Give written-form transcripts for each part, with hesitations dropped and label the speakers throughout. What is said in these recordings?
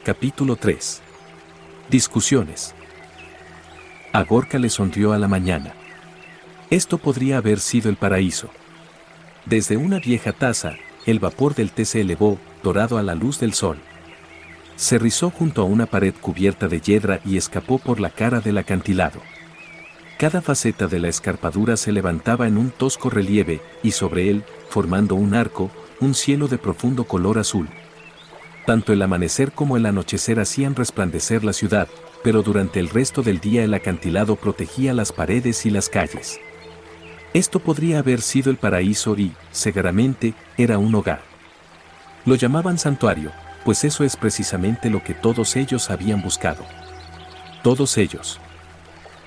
Speaker 1: Capítulo 3. Discusiones. A Gorka le sonrió a la mañana. Esto podría haber sido el paraíso. Desde una vieja taza, el vapor del té se elevó, dorado a la luz del sol. Se rizó junto a una pared cubierta de hiedra y escapó por la cara del acantilado. Cada faceta de la escarpadura se levantaba en un tosco relieve, y sobre él, formando un arco, un cielo de profundo color azul. Tanto el amanecer como el anochecer hacían resplandecer la ciudad, pero durante el resto del día el acantilado protegía las paredes y las calles. Esto podría haber sido el paraíso y, seguramente, era un hogar. Lo llamaban santuario, pues eso es precisamente lo que todos ellos habían buscado. Todos ellos.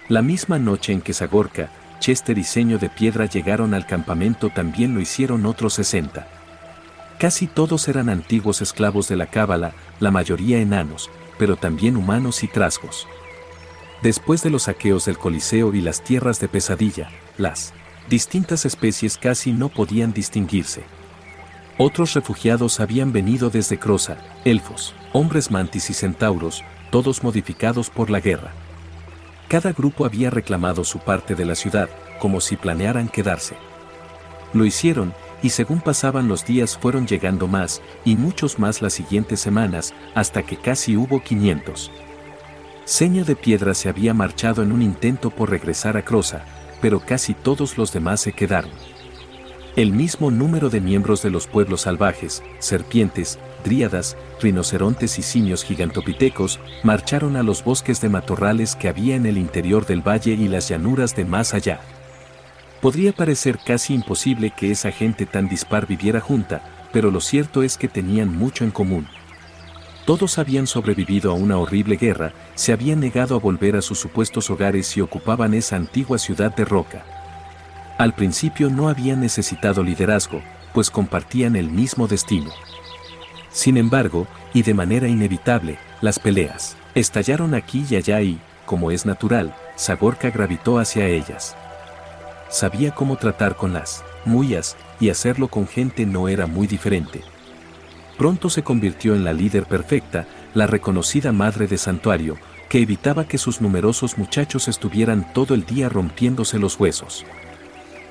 Speaker 1: La misma noche en que Zagorka, Chester y Ceño de Piedra llegaron al campamento también lo hicieron otros 60. Casi todos eran antiguos esclavos de la cábala, la mayoría enanos, pero también humanos y trasgos. Después de los saqueos del Coliseo y las tierras de pesadilla, las distintas especies casi no podían distinguirse. Otros refugiados habían venido desde Crosa, elfos, hombres mantis y centauros, todos modificados por la guerra. Cada grupo había reclamado su parte de la ciudad, como si planearan quedarse. Lo hicieron, y según pasaban los días fueron llegando más, y muchos más las siguientes semanas, hasta que casi hubo 500. Ceño de Piedra se había marchado en un intento por regresar a Crosa, pero casi todos los demás se quedaron. El mismo número de miembros de los pueblos salvajes, serpientes, dríadas, rinocerontes y simios gigantopitecos, marcharon a los bosques de matorrales que había en el interior del valle y las llanuras de más allá. Podría parecer casi imposible que esa gente tan dispar viviera junta, pero lo cierto es que tenían mucho en común. Todos habían sobrevivido a una horrible guerra, se habían negado a volver a sus supuestos hogares y ocupaban esa antigua ciudad de roca. Al principio no habían necesitado liderazgo, pues compartían el mismo destino. Sin embargo, y de manera inevitable, las peleas estallaron aquí y allá y, como es natural, Zagorka gravitó hacia ellas. Sabía cómo tratar con las muyas, y hacerlo con gente no era muy diferente. Pronto se convirtió en la líder perfecta, la reconocida madre de santuario, que evitaba que sus numerosos muchachos estuvieran todo el día rompiéndose los huesos.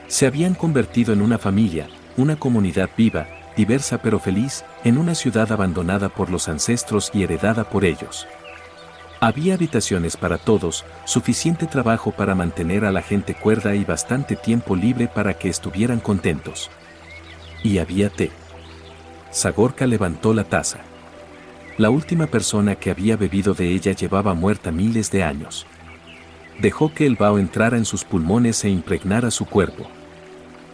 Speaker 1: Se habían convertido en una familia, una comunidad viva, diversa pero feliz, en una ciudad abandonada por los ancestros y heredada por ellos. Había habitaciones para todos, suficiente trabajo para mantener a la gente cuerda y bastante tiempo libre para que estuvieran contentos. Y había té. Zagorka levantó la taza. La última persona que había bebido de ella llevaba muerta miles de años. Dejó que el vaho entrara en sus pulmones e impregnara su cuerpo.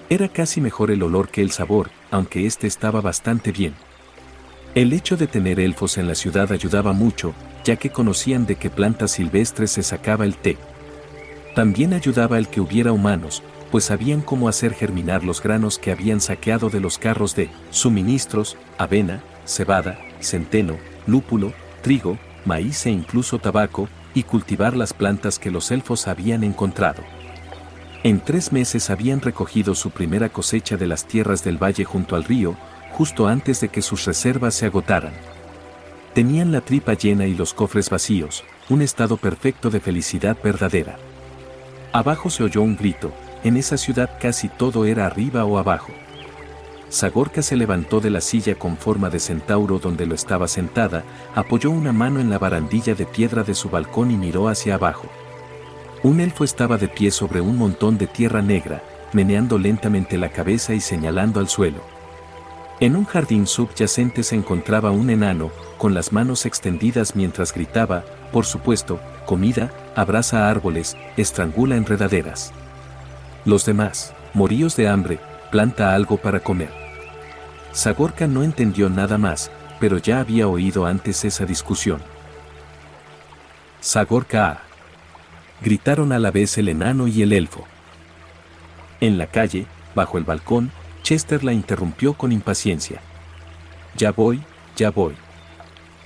Speaker 1: Era casi mejor el olor que el sabor, aunque este estaba bastante bien. El hecho de tener elfos en la ciudad ayudaba mucho, ya que conocían de qué plantas silvestres se sacaba el té. También ayudaba el que hubiera humanos, pues sabían cómo hacer germinar los granos que habían saqueado de los carros de suministros, avena, cebada, centeno, lúpulo, trigo, maíz e incluso tabaco, y cultivar las plantas que los elfos habían encontrado. En 3 meses habían recogido su primera cosecha de las tierras del valle junto al río, justo antes de que sus reservas se agotaran. Tenían la tripa llena y los cofres vacíos, un estado perfecto de felicidad verdadera. Abajo se oyó un grito, en esa ciudad casi todo era arriba o abajo. Zagorka se levantó de la silla con forma de centauro donde lo estaba sentada, apoyó una mano en la barandilla de piedra de su balcón y miró hacia abajo. Un elfo estaba de pie sobre un montón de tierra negra, meneando lentamente la cabeza y señalando al suelo. En un jardín subyacente se encontraba un enano, con las manos extendidas mientras gritaba, por supuesto, comida, abraza árboles, estrangula enredaderas. Los demás, moríos de hambre, planta algo para comer. Zagorka no entendió nada más, pero ya había oído antes esa discusión. Zagorka, gritaron a la vez el enano y el elfo. En la calle, bajo el balcón, Chester la interrumpió con impaciencia. Ya voy, ya voy.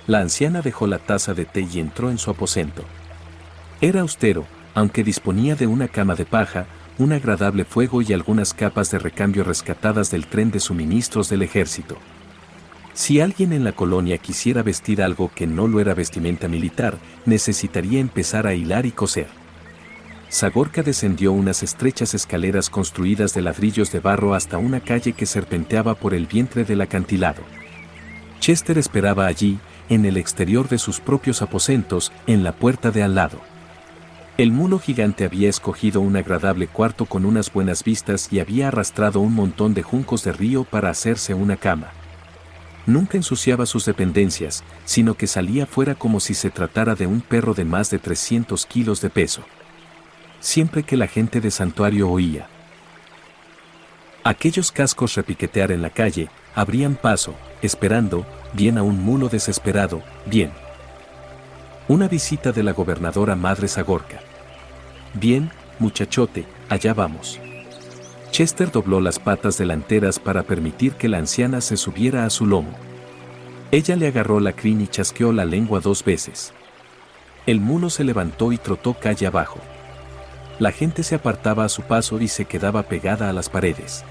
Speaker 1: La anciana dejó la taza de té y entró en su aposento. Era austero, aunque disponía de una cama de paja, un agradable fuego y algunas capas de recambio rescatadas del tren de suministros del ejército. Si alguien en la colonia quisiera vestir algo que no lo era vestimenta militar, necesitaría empezar a hilar y coser. Zagorka descendió unas estrechas escaleras construidas de ladrillos de barro hasta una calle que serpenteaba por el vientre del acantilado. Chester esperaba allí, en el exterior de sus propios aposentos, en la puerta de al lado. El mulo gigante había escogido un agradable cuarto con unas buenas vistas y había arrastrado un montón de juncos de río para hacerse una cama. Nunca ensuciaba sus dependencias, sino que salía fuera como si se tratara de un perro de más de 300 kilos de peso. Siempre que la gente de santuario oía aquellos cascos repiquetear en la calle, abrían paso, esperando, bien a un mulo desesperado, bien. Una visita de la gobernadora madre Zagorka. Bien, muchachote, allá vamos. Chester dobló las patas delanteras para permitir que la anciana se subiera a su lomo. Ella le agarró la crin y chasqueó la lengua 2 veces. El mulo se levantó y trotó calle abajo. La gente se apartaba a su paso y se quedaba pegada a las paredes.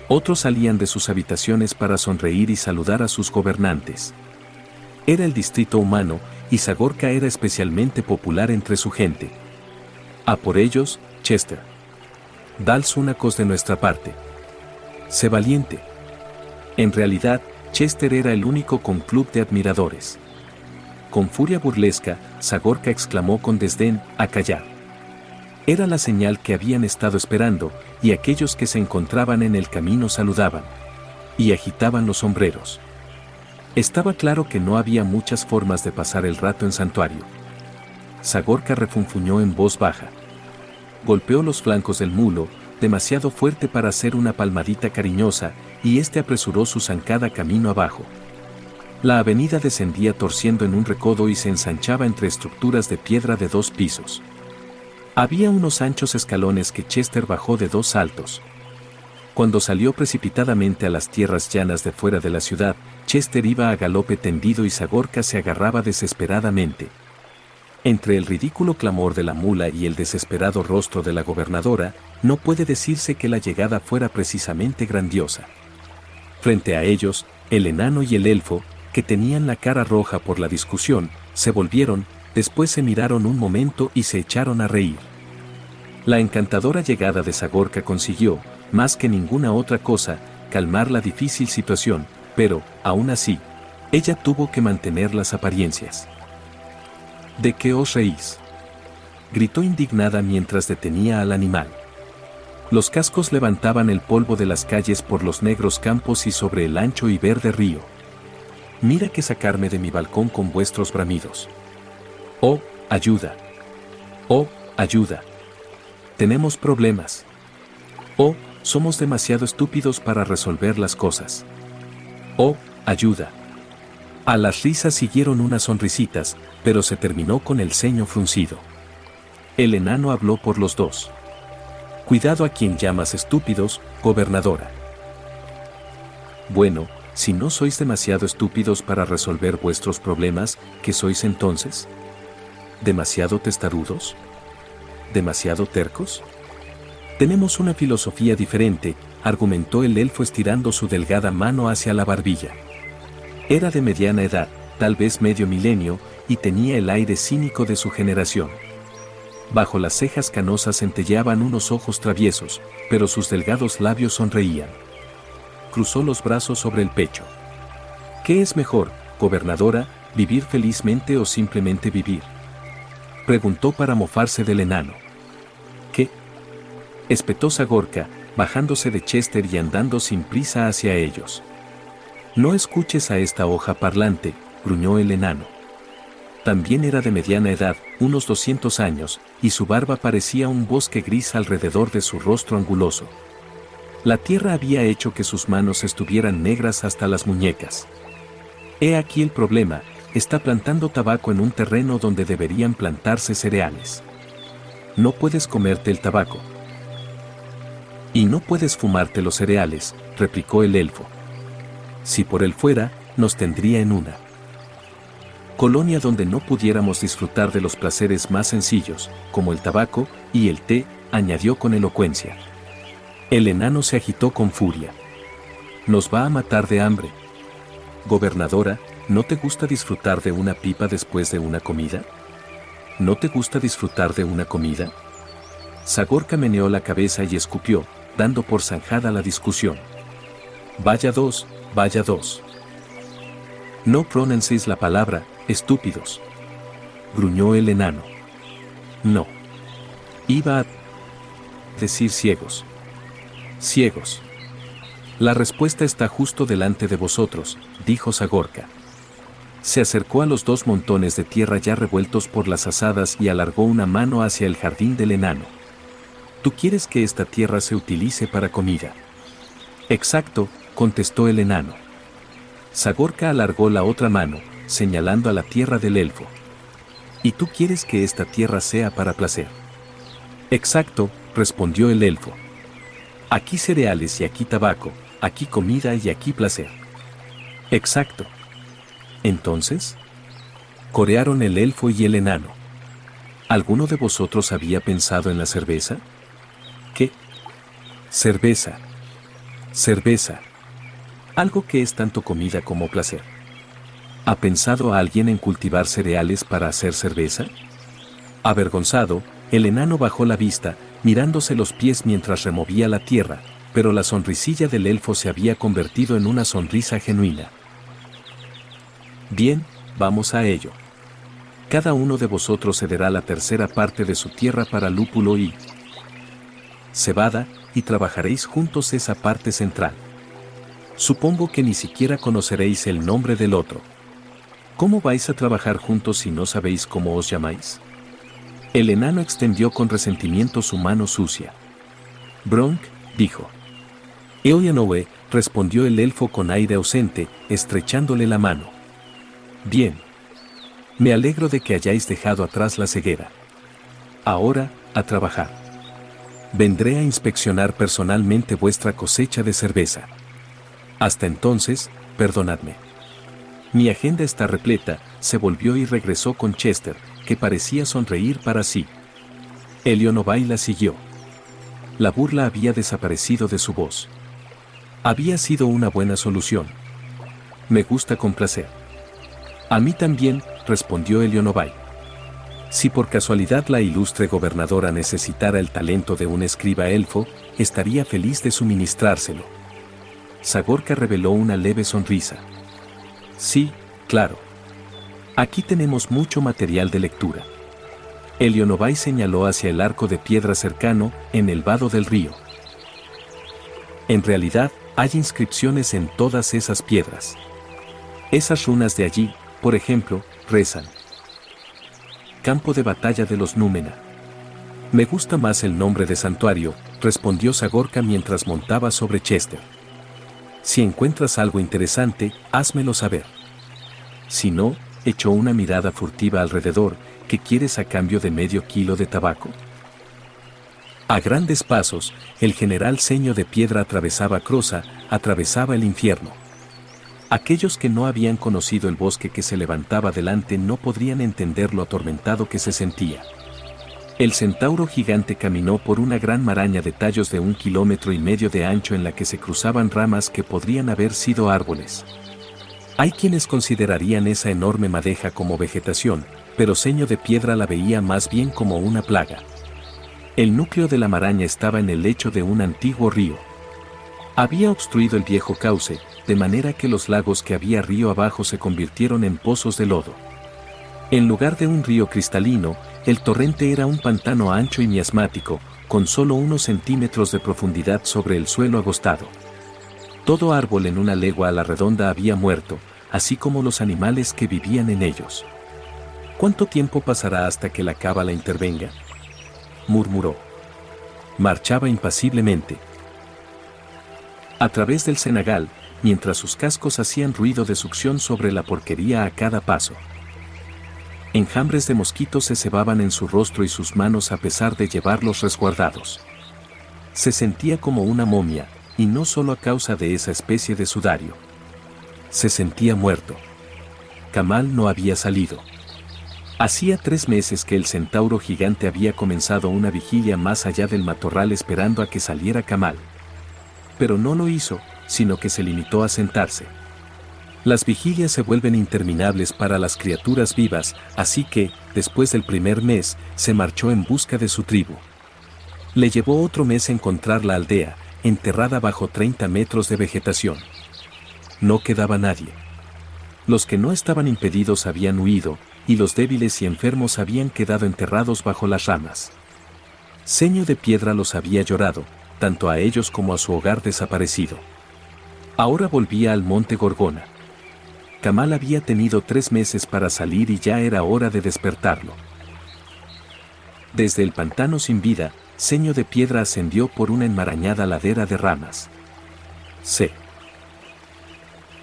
Speaker 1: Otros salían de sus habitaciones para sonreír y saludar a sus gobernantes. Era el distrito humano, y Zagorka era especialmente popular entre su gente. A por ellos, Chester. Dals una cos de nuestra parte. Sé valiente. En realidad, Chester era el único con club de admiradores. Con furia burlesca, Zagorka exclamó con desdén, a callar. Era la señal que habían estado esperando, y aquellos que se encontraban en el camino saludaban. Y agitaban los sombreros. Estaba claro que no había muchas formas de pasar el rato en santuario. Zagorka refunfuñó en voz baja. Golpeó los flancos del mulo, demasiado fuerte para hacer una palmadita cariñosa, y este apresuró su zancada camino abajo. La avenida descendía torciendo en un recodo y se ensanchaba entre estructuras de piedra de 2 pisos. Había unos anchos escalones que Chester bajó de 2 saltos. Cuando salió precipitadamente a las tierras llanas de fuera de la ciudad, Chester iba a galope tendido y Zagorka se agarraba desesperadamente. Entre el ridículo clamor de la mula y el desesperado rostro de la gobernadora, no puede decirse que la llegada fuera precisamente grandiosa. Frente a ellos, el enano y el elfo, que tenían la cara roja por la discusión, se volvieron, después se miraron un momento y se echaron a reír. La encantadora llegada de Zagorka consiguió, más que ninguna otra cosa, calmar la difícil situación, pero, aún así, ella tuvo que mantener las apariencias. ¿De qué os reís?, gritó indignada mientras detenía al animal. Los cascos levantaban el polvo de las calles por los negros campos y sobre el ancho y verde río. Mira que sacarme de mi balcón con vuestros bramidos. ¡Oh, ayuda! ¡Oh, ayuda! Tenemos problemas. ¡Oh, somos demasiado estúpidos para resolver las cosas! ¡Oh, ayuda! A las risas siguieron unas sonrisitas, pero se terminó con el ceño fruncido. El enano habló por los dos. Cuidado a quien llamas estúpidos, gobernadora. Bueno, si no sois demasiado estúpidos para resolver vuestros problemas, ¿qué sois entonces? ¿Demasiado testarudos? ¿Demasiado tercos? Tenemos una filosofía diferente, argumentó el elfo estirando su delgada mano hacia la barbilla. Era de mediana edad, tal vez medio milenio, y tenía el aire cínico de su generación. Bajo las cejas canosas centelleaban unos ojos traviesos, pero sus delgados labios sonreían. Cruzó los brazos sobre el pecho. ¿Qué es mejor, gobernadora, vivir felizmente o simplemente vivir?, preguntó para mofarse del enano. ¿Qué?, espetó Zagorka, bajándose de Chester y andando sin prisa hacia ellos. No escuches a esta hoja parlante, gruñó el enano. También era de mediana edad, unos 200 años, y su barba parecía un bosque gris alrededor de su rostro anguloso. La tierra había hecho que sus manos estuvieran negras hasta las muñecas. He aquí el problema, está plantando tabaco en un terreno donde deberían plantarse cereales. No puedes comerte el tabaco. Y no puedes fumarte los cereales, replicó el elfo. Si por él fuera, nos tendría en una colonia donde no pudiéramos disfrutar de los placeres más sencillos, como el tabaco y el té, añadió con elocuencia. El enano se agitó con furia. Nos va a matar de hambre. Gobernadora, ¿no te gusta disfrutar de una pipa después de una comida? ¿No te gusta disfrutar de una comida? Sagorka meneó la cabeza y escupió, dando por zanjada la discusión. Vaya dos, vaya dos. No pronunciéis la palabra, estúpidos. Gruñó el enano. No. Iba a decir ciegos. Ciegos. La respuesta está justo delante de vosotros, dijo Sagorka. Se acercó a los dos montones de tierra ya revueltos por las asadas y alargó una mano hacia el jardín del enano. ¿Tú quieres que esta tierra se utilice para comida? Exacto, contestó el enano. Sagorka alargó la otra mano, señalando a la tierra del elfo. ¿Y tú quieres que esta tierra sea para placer? Exacto, respondió el elfo. Aquí cereales y aquí tabaco, aquí comida y aquí placer. Exacto. Entonces, corearon el elfo y el enano. ¿Alguno de vosotros había pensado en la cerveza? ¿Qué? Cerveza. Cerveza. Algo que es tanto comida como placer. ¿Ha pensado alguien en cultivar cereales para hacer cerveza? Avergonzado, el enano bajó la vista, mirándose los pies mientras removía la tierra, pero la sonrisilla del elfo se había convertido en una sonrisa genuina. Bien, vamos a ello. Cada uno de vosotros cederá la tercera parte de su tierra para lúpulo y cebada, y trabajaréis juntos esa parte central. Supongo que ni siquiera conoceréis el nombre del otro. ¿Cómo vais a trabajar juntos si no sabéis cómo os llamáis? El enano extendió con resentimiento su mano sucia. Bronk, dijo. Eoyanoe, respondió el elfo con aire ausente, estrechándole la mano. Bien. Me alegro de que hayáis dejado atrás la ceguera. Ahora, a trabajar. Vendré a inspeccionar personalmente vuestra cosecha de cerveza. Hasta entonces, perdonadme. Mi agenda está repleta, se volvió y regresó con Chester, que parecía sonreír para sí. Elionobai la siguió. La burla había desaparecido de su voz. Había sido una buena solución. Me gusta complacer. A mí también, respondió Elionobai. Si por casualidad la ilustre gobernadora necesitara el talento de un escriba elfo, estaría feliz de suministrárselo. Sagorka reveló una leve sonrisa. Sí, claro. Aquí tenemos mucho material de lectura. Elionobai señaló hacia el arco de piedra cercano, en el vado del río. En realidad, hay inscripciones en todas esas piedras. Esas runas de allí, por ejemplo, rezan. Campo de batalla de los Númena. Me gusta más el nombre de santuario, respondió Sagorka mientras montaba sobre Chester. Si encuentras algo interesante, házmelo saber. Si no, echó una mirada furtiva alrededor, ¿qué quieres a cambio de medio kilo de tabaco? A grandes pasos, el general Ceño de Piedra atravesaba Croza, atravesaba el infierno. Aquellos que no habían conocido el bosque que se levantaba delante no podrían entender lo atormentado que se sentía. El centauro gigante caminó por una gran maraña de tallos de 1,5 kilómetros de ancho en la que se cruzaban ramas que podrían haber sido árboles. Hay quienes considerarían esa enorme madeja como vegetación, pero Ceño de Piedra la veía más bien como una plaga. El núcleo de la maraña estaba en el lecho de un antiguo río. Había obstruido el viejo cauce, de manera que los lagos que había río abajo se convirtieron en pozos de lodo. En lugar de un río cristalino, el torrente era un pantano ancho y miasmático, con solo unos centímetros de profundidad sobre el suelo agostado. Todo árbol en una legua a la redonda había muerto, así como los animales que vivían en ellos. ¿Cuánto tiempo pasará hasta que la cábala intervenga?, murmuró. Marchaba impasiblemente a través del cenagal, mientras sus cascos hacían ruido de succión sobre la porquería a cada paso. Enjambres de mosquitos se cebaban en su rostro y sus manos a pesar de llevarlos resguardados. Se sentía como una momia, y no solo a causa de esa especie de sudario. Se sentía muerto. Kamal no había salido. Hacía 3 meses que el centauro gigante había comenzado una vigilia más allá del matorral esperando a que saliera Kamal. Pero no lo hizo, sino que se limitó a sentarse. Las vigilias se vuelven interminables para las criaturas vivas, así que, después del primer mes, se marchó en busca de su tribu. Le llevó otro mes encontrar la aldea, enterrada bajo 30 metros de vegetación. No quedaba nadie. Los que no estaban impedidos habían huido, y los débiles y enfermos habían quedado enterrados bajo las ramas. Ceño de Piedra los había llorado, tanto a ellos como a su hogar desaparecido. Ahora volvía al monte Gorgona. Camal había tenido 3 meses para salir y ya era hora de despertarlo. Desde el pantano sin vida, Ceño de Piedra ascendió por una enmarañada ladera de ramas. Se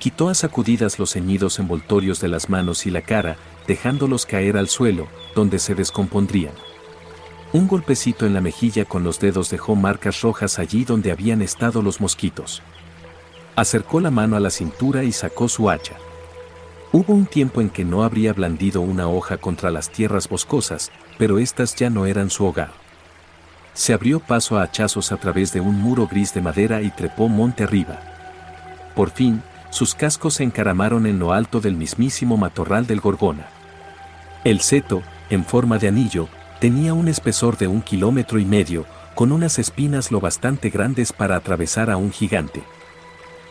Speaker 1: quitó a sacudidas los ceñidos envoltorios de las manos y la cara, dejándolos caer al suelo, donde se descompondrían. Un golpecito en la mejilla con los dedos dejó marcas rojas allí donde habían estado los mosquitos. Acercó la mano a la cintura y sacó su hacha. Hubo un tiempo en que no habría blandido una hoja contra las tierras boscosas, pero estas ya no eran su hogar. Se abrió paso a hachazos a través de un muro gris de madera y trepó monte arriba. Por fin, sus cascos se encaramaron en lo alto del mismísimo matorral del Gorgona. El seto, en forma de anillo, tenía un espesor de 1,5 kilómetros, con unas espinas lo bastante grandes para atravesar a un gigante.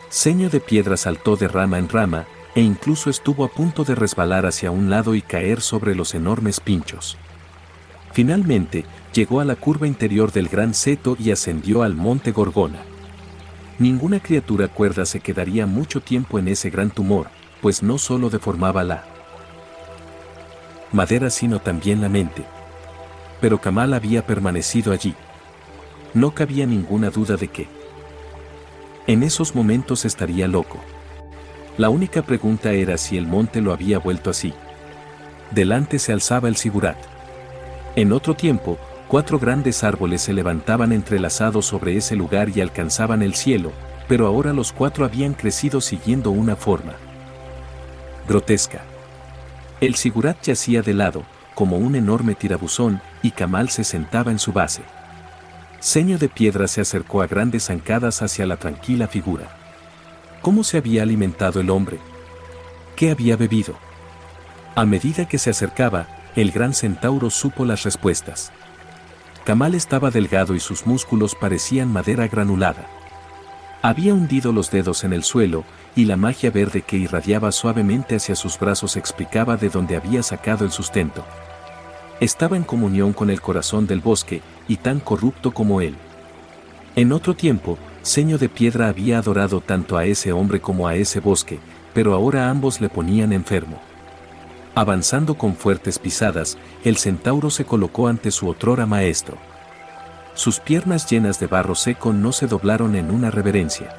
Speaker 1: Ceño de Piedra saltó de rama en rama, e incluso estuvo a punto de resbalar hacia un lado y caer sobre los enormes pinchos. Finalmente, llegó a la curva interior del gran seto y ascendió al monte Gorgona. Ninguna criatura cuerda se quedaría mucho tiempo en ese gran tumor, pues no solo deformaba la madera sino también la mente. Pero Camal había permanecido allí. No cabía ninguna duda de que en esos momentos estaría loco. La única pregunta era si el monte lo había vuelto así. Delante se alzaba el Sigurat. En otro tiempo, 4 grandes árboles se levantaban entrelazados sobre ese lugar y alcanzaban el cielo, pero ahora los 4 habían crecido siguiendo una forma grotesca. El Sigurat yacía de lado, como un enorme tirabuzón, y Camal se sentaba en su base. Ceño de Piedra se acercó a grandes zancadas hacia la tranquila figura. ¿Cómo se había alimentado el hombre? ¿Qué había bebido? A medida que se acercaba, el gran centauro supo las respuestas. Camal estaba delgado y sus músculos parecían madera granulada. Había hundido los dedos en el suelo, y la magia verde que irradiaba suavemente hacia sus brazos explicaba de dónde había sacado el sustento. Estaba en comunión con el corazón del bosque, y tan corrupto como él. En otro tiempo, Ceño de Piedra había adorado tanto a ese hombre como a ese bosque, pero ahora ambos le ponían enfermo. Avanzando con fuertes pisadas, el centauro se colocó ante su otrora maestro. Sus piernas llenas de barro seco no se doblaron en una reverencia.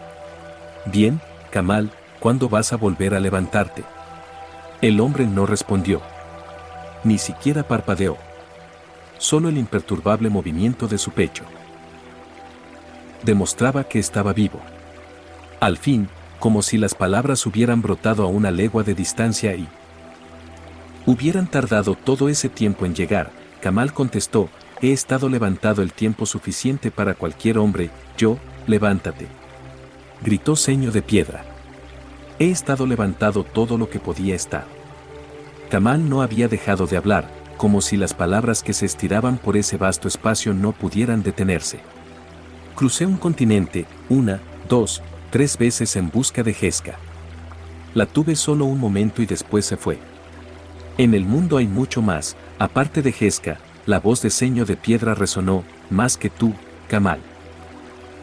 Speaker 1: Bien, Camal, ¿cuándo vas a volver a levantarte? El hombre no respondió. Ni siquiera parpadeó. Solo el imperturbable movimiento de su pecho demostraba que estaba vivo. Al fin, como si las palabras hubieran brotado a una legua de distancia y hubieran tardado todo ese tiempo en llegar, Camal contestó: he estado levantado el tiempo suficiente para cualquier hombre. Yo, levántate, gritó Ceño de Piedra. He estado levantado todo lo que podía estar. Camal no había dejado de hablar, como si las palabras que se estiraban por ese vasto espacio no pudieran detenerse. Crucé un continente, 1, 2, 3 veces en busca de Jesca. La tuve solo un momento y después se fue. En el mundo hay mucho más, aparte de Jesca. La voz de Ceño de Piedra resonó: más que tú, Camal.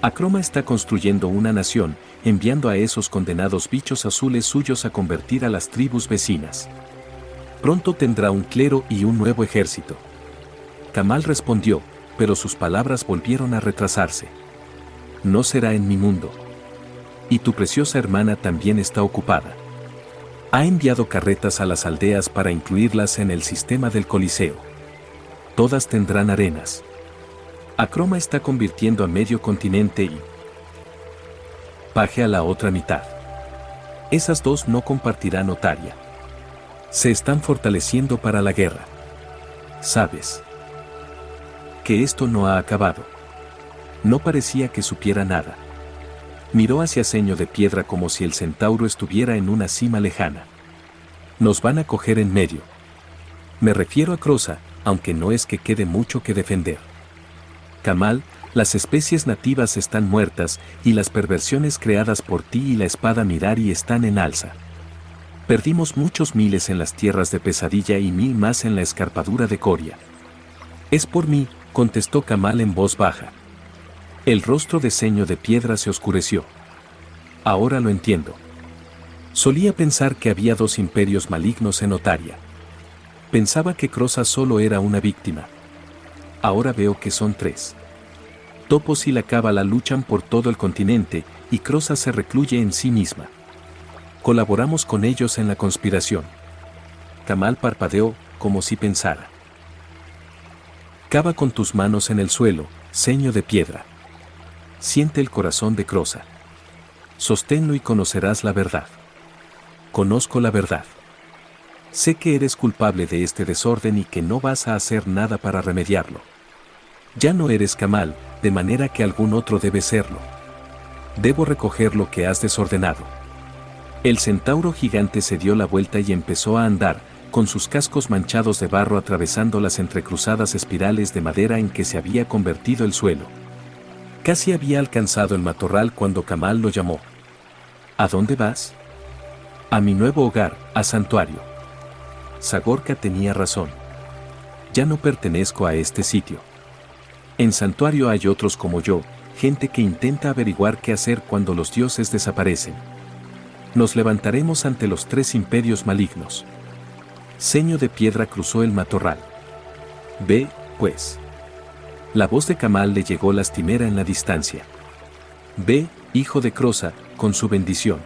Speaker 1: Acroma está construyendo una nación, enviando a esos condenados bichos azules suyos a convertir a las tribus vecinas. Pronto tendrá un clero y un nuevo ejército. Camal respondió, pero sus palabras volvieron a retrasarse. No será en mi mundo. Y tu preciosa hermana también está ocupada. Ha enviado carretas a las aldeas para incluirlas en el sistema del Coliseo. Todas tendrán arenas. Acroma está convirtiendo a medio continente y Paje a la otra mitad. Esas dos no compartirán Otaria. Se están fortaleciendo para la guerra. ¿Sabes? Que esto no ha acabado. No parecía que supiera nada. Miró hacia Ceño de Piedra como si el centauro estuviera en una cima lejana. Nos van a coger en medio. Me refiero a Crozza, aunque no es que quede mucho que defender. Kamal, las especies nativas están muertas y las perversiones creadas por ti y la espada Mirari están en alza. Perdimos muchos miles en las tierras de Pesadilla y 1000 más en la escarpadura de Coria. Es por mí, contestó Kamal en voz baja. El rostro de Ceño de Piedra se oscureció. Ahora lo entiendo. Solía pensar que había 2 imperios malignos en Otaria. Pensaba que Crozza solo era una víctima. Ahora veo que son 3. Topos y la Cábala luchan por todo el continente, y Crozza se recluye en sí misma. Colaboramos con ellos en la conspiración. Kamal parpadeó, como si pensara. Cava con tus manos en el suelo, Ceño de Piedra. Siente el corazón de Crozza. Sosténlo y conocerás la verdad. Conozco la verdad. Sé que eres culpable de este desorden y que no vas a hacer nada para remediarlo. Ya no eres Kamal, de manera que algún otro debe serlo. Debo recoger lo que has desordenado. El centauro gigante se dio la vuelta y empezó a andar, con sus cascos manchados de barro atravesando las entrecruzadas espirales de madera en que se había convertido el suelo. Casi había alcanzado el matorral cuando Kamal lo llamó. ¿A dónde vas? A mi nuevo hogar, a Santuario. Zagorka tenía razón. Ya no pertenezco a este sitio. En Santuario hay otros como yo, gente que intenta averiguar qué hacer cuando los dioses desaparecen. Nos levantaremos ante los 3 imperios malignos. Ceño de Piedra cruzó el matorral. Ve, pues. La voz de Kamal le llegó lastimera en la distancia. Ve, hijo de Crozza, con su bendición.